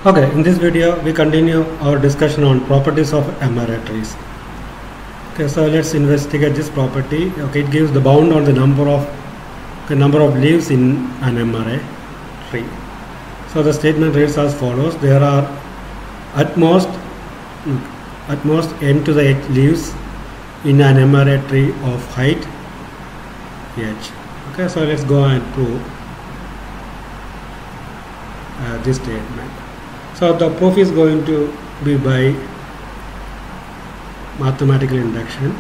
Okay, in this video we continue our discussion on properties of MRA trees. Okay, so let's investigate this property. Okay, it gives the bound on the number of leaves in an MRA tree. So the statement reads as follows: there are at most n to the h leaves in an MRA tree of height h. Okay, so let's go and prove this statement. So the proof is going to be by mathematical induction.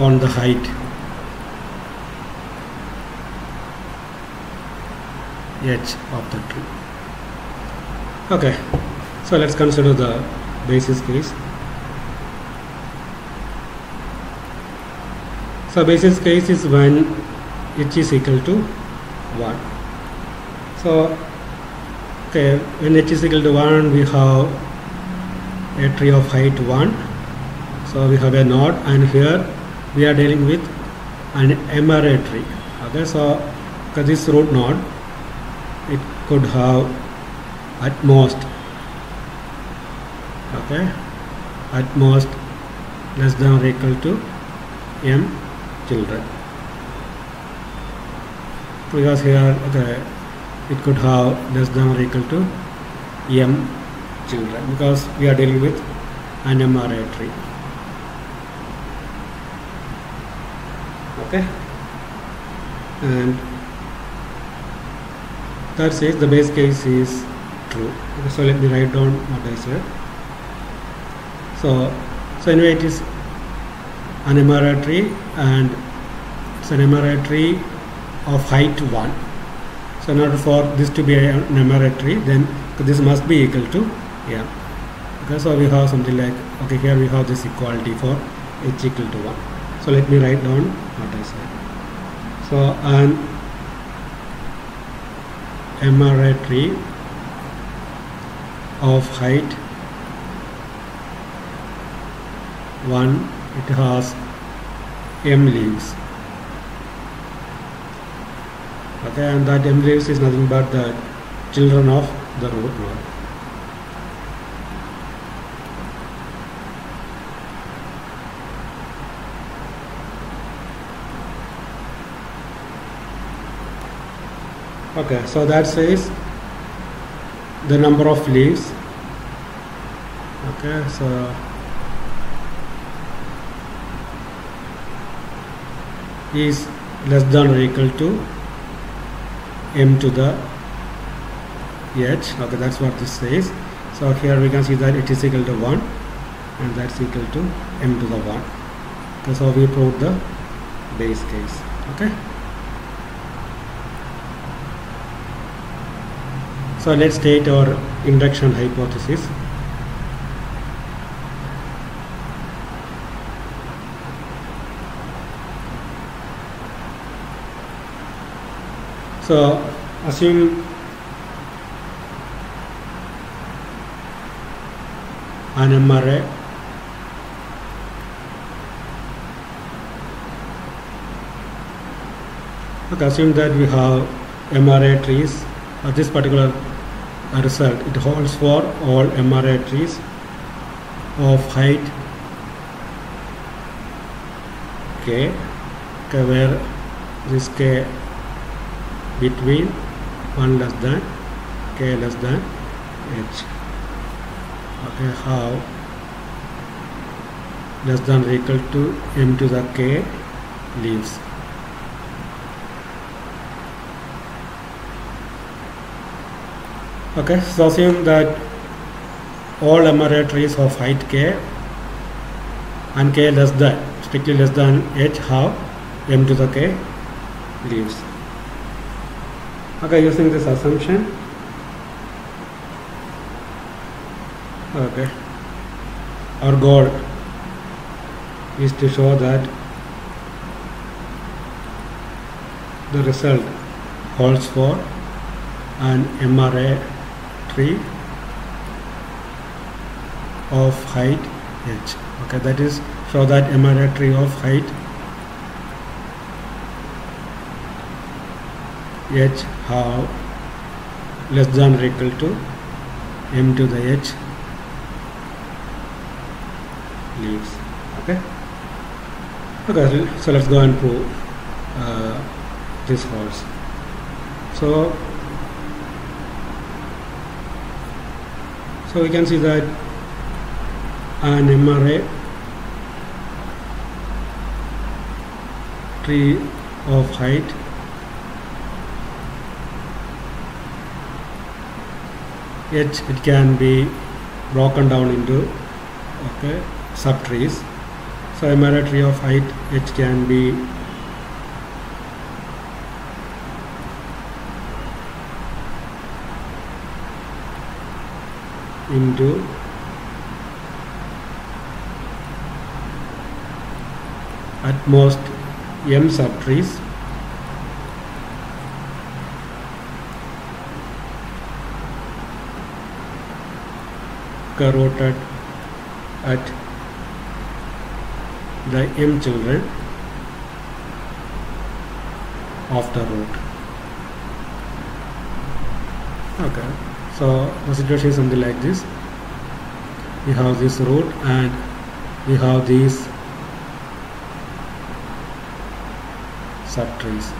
On the height h of the tree. Okay, so let's consider the basis case. So basis case is when h is equal to 1. So okay, when h is equal to 1, we have a tree of height 1. So we have a node, and here we are dealing with an MRA tree. Okay, so this root node, it could have at most, okay, at most less than or equal to m children, because here okay, it could have less than or equal to m children, because we are dealing with an MRA tree. Okay, and that says the base case is true. Okay, so let me write down what I said. So anyway, it is an MRA tree, and it's an MRA tree of height 1. So in order for this to be an MRA tree, then this must be equal to m. Okay, so we have something like, okay, here we have this equality for h equal to 1. So let me write down what I said. So an MRA tree of height 1, it has m leaves. Okay, and that m leaves is nothing but the children of the root node. Okay, so that says the number of leaves. Okay, so is less than or equal to m to the h. Okay, that's what this says. So here we can see that it is equal to 1, and that's equal to m to the 1. Okay, so we proved the base case. Okay, so let's state our induction hypothesis. So assume an MRA okay, assume that we have MRA trees. This particular result, it holds for all MRA trees of height k, where this k between 1 less than k less than h. Okay, how less than or equal to m to the k leaves. Okay, so assume that all MRA trees of height k and k less than, strictly less than h, have m to the k leaves. Okay, using this assumption, okay, our goal is to show that the result holds for an MRA tree of height h. Okay, that is show that emerald tree of height h have less than or equal to m to the h leaves. Okay, so let's go and prove this holds. So we can see that an MRA tree of height h, it can be broken down into subtrees. So MRA tree of height h can be into at most m subtrees rotated at the m children of the root. Okay, so the situation is something like this. We have this root and we have these subtrees.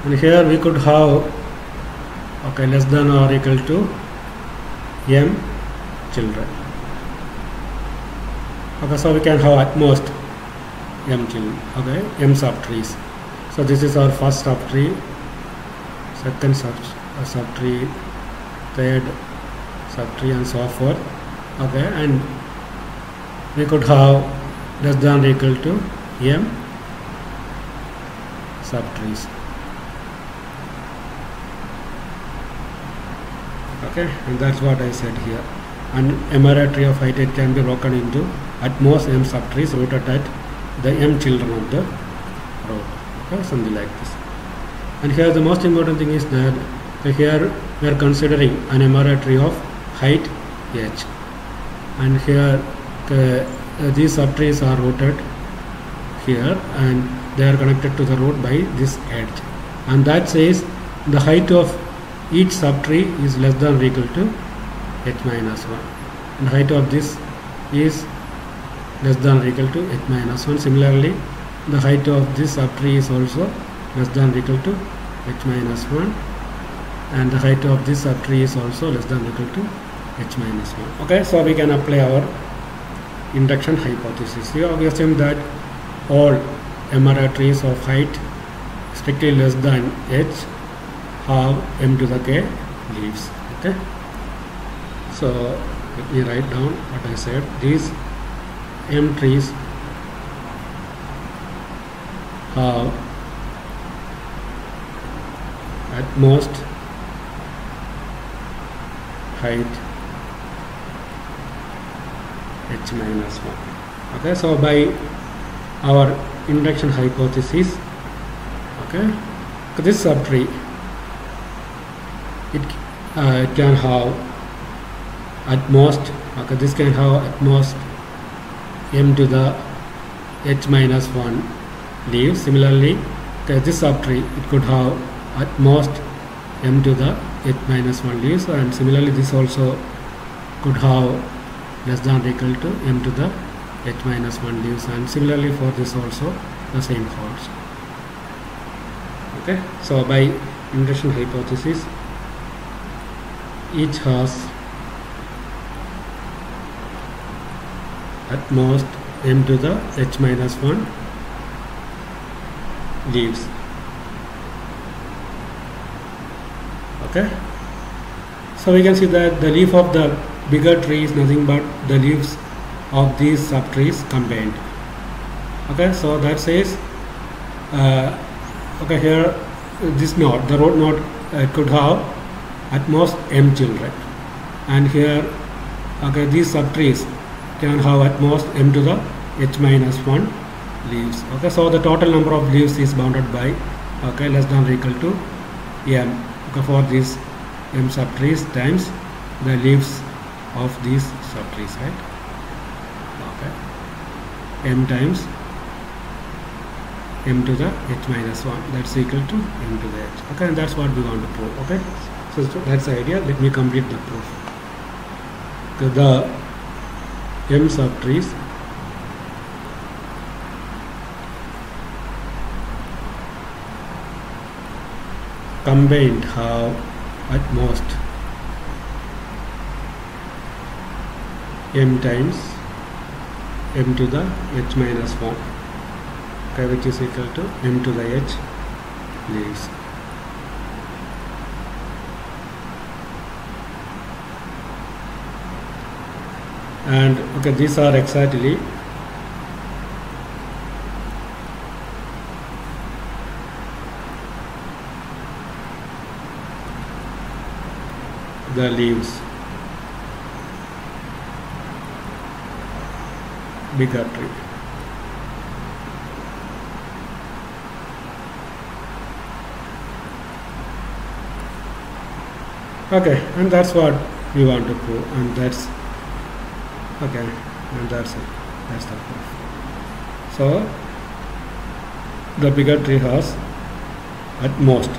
And here we could have less than or equal to m children. Okay, so we can have at most m children. Okay, m subtrees. So this is our first subtree, second subtree, third subtree, and so forth. Okay, and we could have less than or equal to m subtrees. Okay, and that's what I said here. An emerald tree of height it can be broken into at most m subtrees rooted at the m children of the root. Okay, something like this. And here the most important thing is that here we are considering an emerald tree of height h, and here these subtrees are rooted here and they are connected to the root by this edge, and that says the height of each subtree is less than or equal to h minus 1, and the height of this is less than or equal to h minus 1. Similarly, the height of this subtree is also less than or equal to h minus 1, and the height of this subtree is also less than or equal to h minus 1. Okay, so we can apply our induction hypothesis. Here we assume that all emerald trees of height strictly less than h have m to the k leaves. Okay, so let me write down what I said. These m trees have at most height h minus 1. Okay, so by our induction hypothesis, this subtree it can have at most this can have at most m to the h minus 1 leaves. Similarly, this subtree it could have at most m to the h minus 1 leaves, and similarly this also could have less than or equal to m to the h minus 1 leaves, and similarly for this also the same holds. Okay, so by induction hypothesis, each has at most m to the h minus 1 leaves. Okay, so we can see that the leaf of the bigger tree is nothing but the leaves of these subtrees combined. Okay, so that says here this node, the root node could have at most m children, and here these subtrees can have at most m to the h minus 1 leaves. Okay, so the total number of leaves is bounded by, okay, less than or equal to m, okay, for these m subtrees times the leaves of these subtrees, right? Okay, m times m to the h minus 1, that's equal to m to the h. Okay, and that's what we want to prove. Okay, so that's the idea. Let me complete the proof. Okay, the m subtrees combined have at most m times m to the h minus 1, okay, which is equal to m to the h leaves. And okay, these are exactly the leaves bigger tree. Okay, and that's what we want to prove, and that's okay, and that's it. That's the proof. So the bigger tree has at most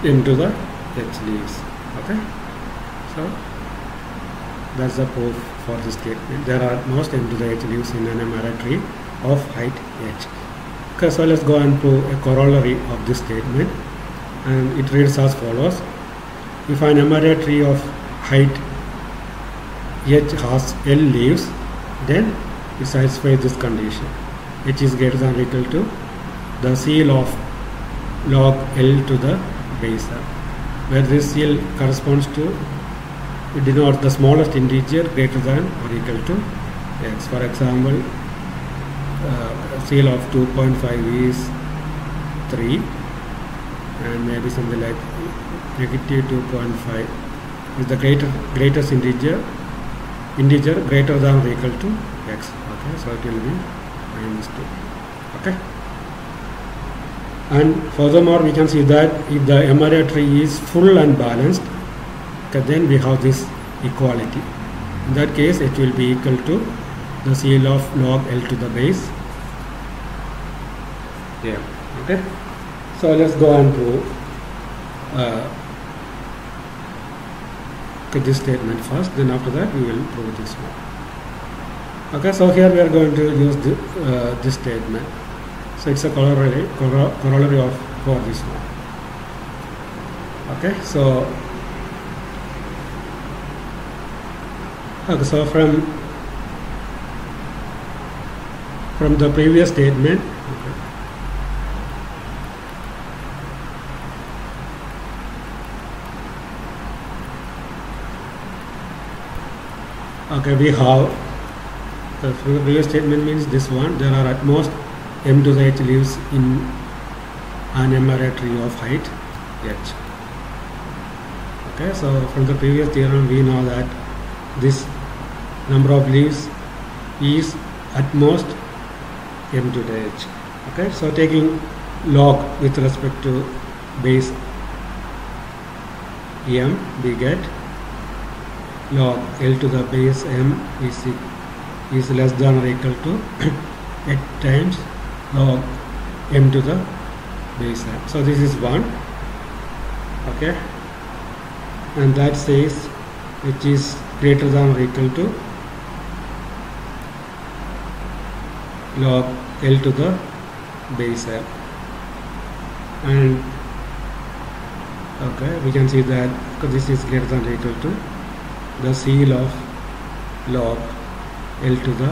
m to the h leaves. Okay, so that's the proof for this statement. There are at most m to the h leaves in an emerald tree of height h. Okay, so let's go and prove a corollary of this statement, and it reads as follows: if an emerald tree of height h has l leaves, then it satisfies this condition. H is greater than or equal to the CL of log L to the base m, where this CL corresponds to, it denotes the smallest integer greater than or equal to x. For example, CL of 2.5 is 3, and maybe something like negative 2.5 is the greatest integer greater than or equal to x. Okay, so it will be -2. Okay, and furthermore we can see that if the emerald tree is full and balanced, okay, then we have this equality. In that case, it will be equal to the CL of log L to the base. Yeah. Okay, so let's go on to this statement first, then after that we will prove this one. Okay, so here we are going to use this statement. So it's a corollary of for this one. Okay, so from the previous statement, okay, we have the previous statement means this one. There are at most m to the h leaves in an emerald tree of height h. Okay, so from the previous theorem we know that this number of leaves is at most m to the h. Okay, so taking log with respect to base m, we get log L to the base m is less than or equal to 8 times log m to the base m. So this is 1. Okay, and that says which is greater than or equal to log L to the base m. And okay, we can see that this is greater than or equal to the CL of log L to the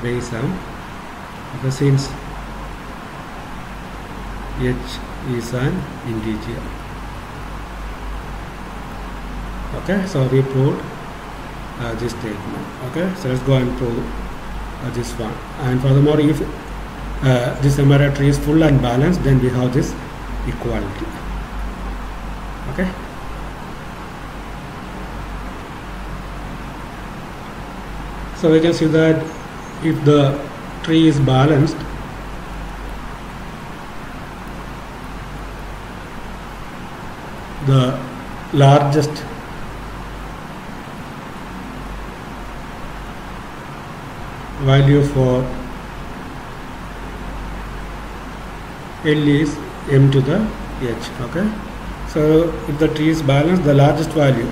base m, okay, since h is an integer. Okay, so we proved this statement. Okay, so let's go and prove this one. And furthermore, if this emerald tree is full and balanced, then we have this equality. Okay, so we can see that if the tree is balanced, the largest value for L is m to the h. Okay, so if the tree is balanced, the largest value.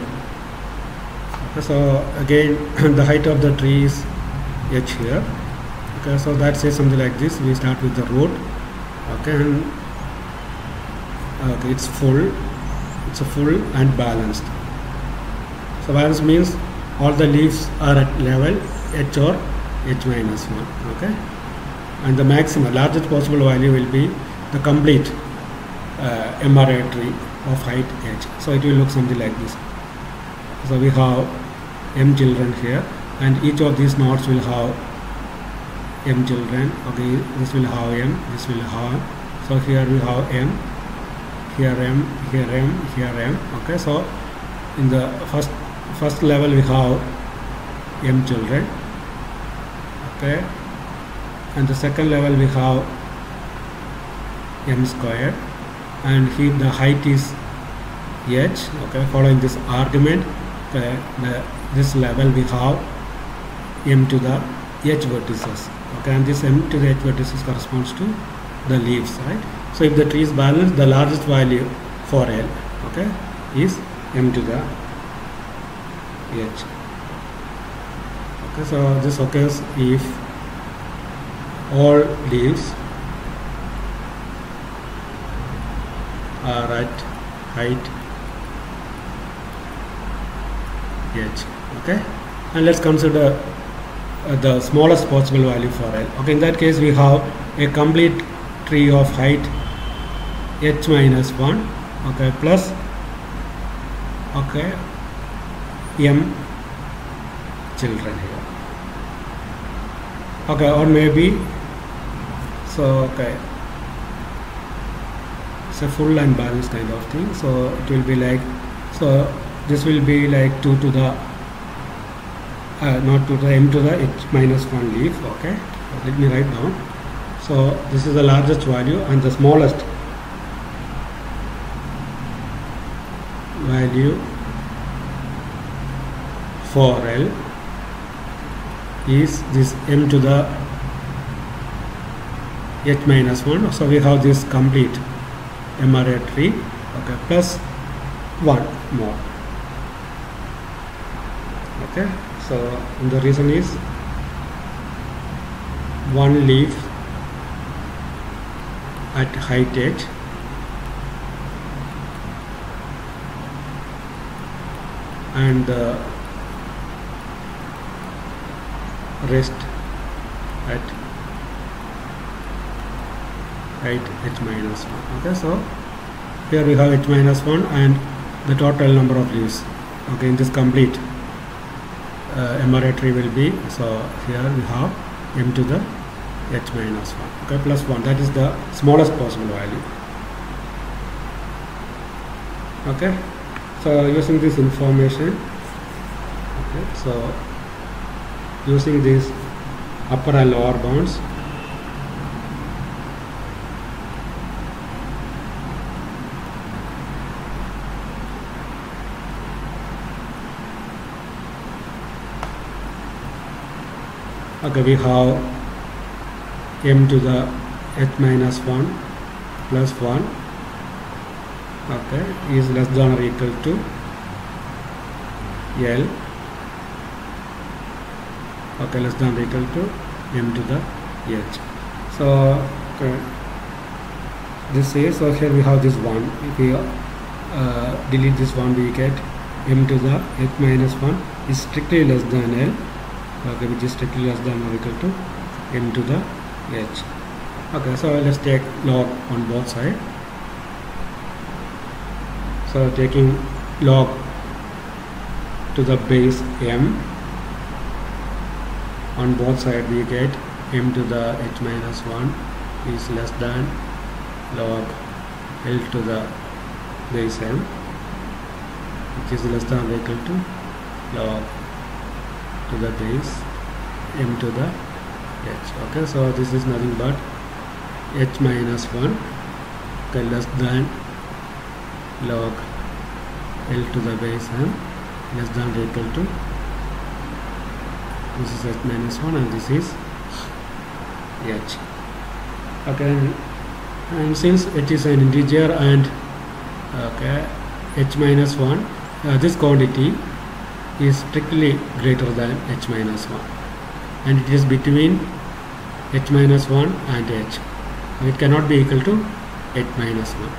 Okay, so again the height of the tree is h here. Okay, so that says something like this. We start with the root. Okay, and okay, it's full and balanced. So balanced means all the leaves are at level h or h minus 1. Okay, and the maximum largest possible value will be the complete MRI tree of height h. So it will look something like this. So we have m children here, and each of these nodes will have m children. Okay, this will have m, this will have. So here we have m, here m, here m, here m. Okay, so in the first level we have m children. Okay, and the second level we have m square, and here the height is h. Okay, following this argument, this level we have m to the h vertices. Okay, and this m to the h vertices corresponds to the leaves, right? So if the tree is balanced, the largest value for L, okay, is m to the h. Okay, so this occurs if all leaves are at height h. Okay, and let's consider the smallest possible value for L. Okay, in that case we have a complete tree of height h minus 1, okay, plus, okay, m children here. Okay, or maybe, so okay, it's a full and balanced kind of thing. So it will be like, so this will be like 2 to the not to the m to the h minus 1 leaf. Okay, let me write down. So this is the largest value, and the smallest value for L is this m to the h minus 1. So we have this complete MRA tree, okay, plus 1 more. Okay, so the reason is one leaf at height h and the rest at height h minus 1. Okay, so here we have h minus 1 and the total number of leaves, okay, in this complete MRA tree will be, so here we have m to the h minus 1, okay, plus 1. That is the smallest possible value. Okay, so using this information, okay, so using these upper and lower bounds, okay, we have m to the h minus 1 plus 1, okay, is less than or equal to L, okay, less than or equal to m to the h. So okay, this is, so here we have this 1. If we delete this 1, we get m to the h minus 1 is strictly less than L, okay, which is strictly less than or equal to m to the h. Okay, so let's take log on both sides. So taking log to the base m, on both sides we get m to the h minus 1 is less than log L to the base m, which is less than or equal to log to the base m to the h. Okay, so this is nothing but h minus 1, okay, less than log L to the base m, less than or equal to, this is h minus 1 and this is h. Okay, and since h is an integer and okay, h minus 1, this quantity is strictly greater than h minus 1 and it is between h minus 1 and h. It cannot be equal to h minus 1.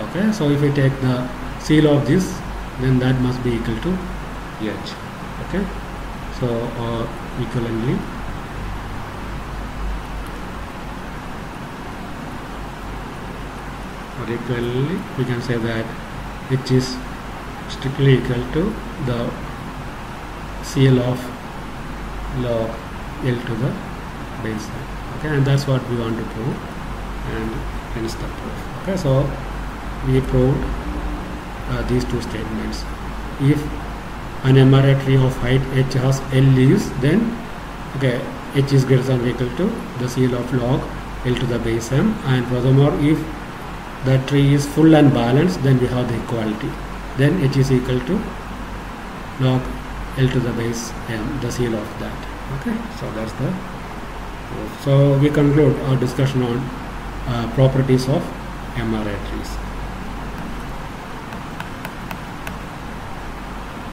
Okay, so if we take the CL of this, then that must be equal to h. Okay, so equivalently we can say that h is strictly equal to the CL of log L to the base m. Okay, and that's what we want to prove, and hence the proof. Okay, so we proved these two statements. If an MRI tree of height h has L leaves, then okay, h is greater than or equal to the CL of log L to the base m, and furthermore, if the tree is full and balanced, then we have the equality. Then h is equal to log L to the base m, the CL of that. Okay, so that's the proof. So we conclude our discussion on properties of MRI trees.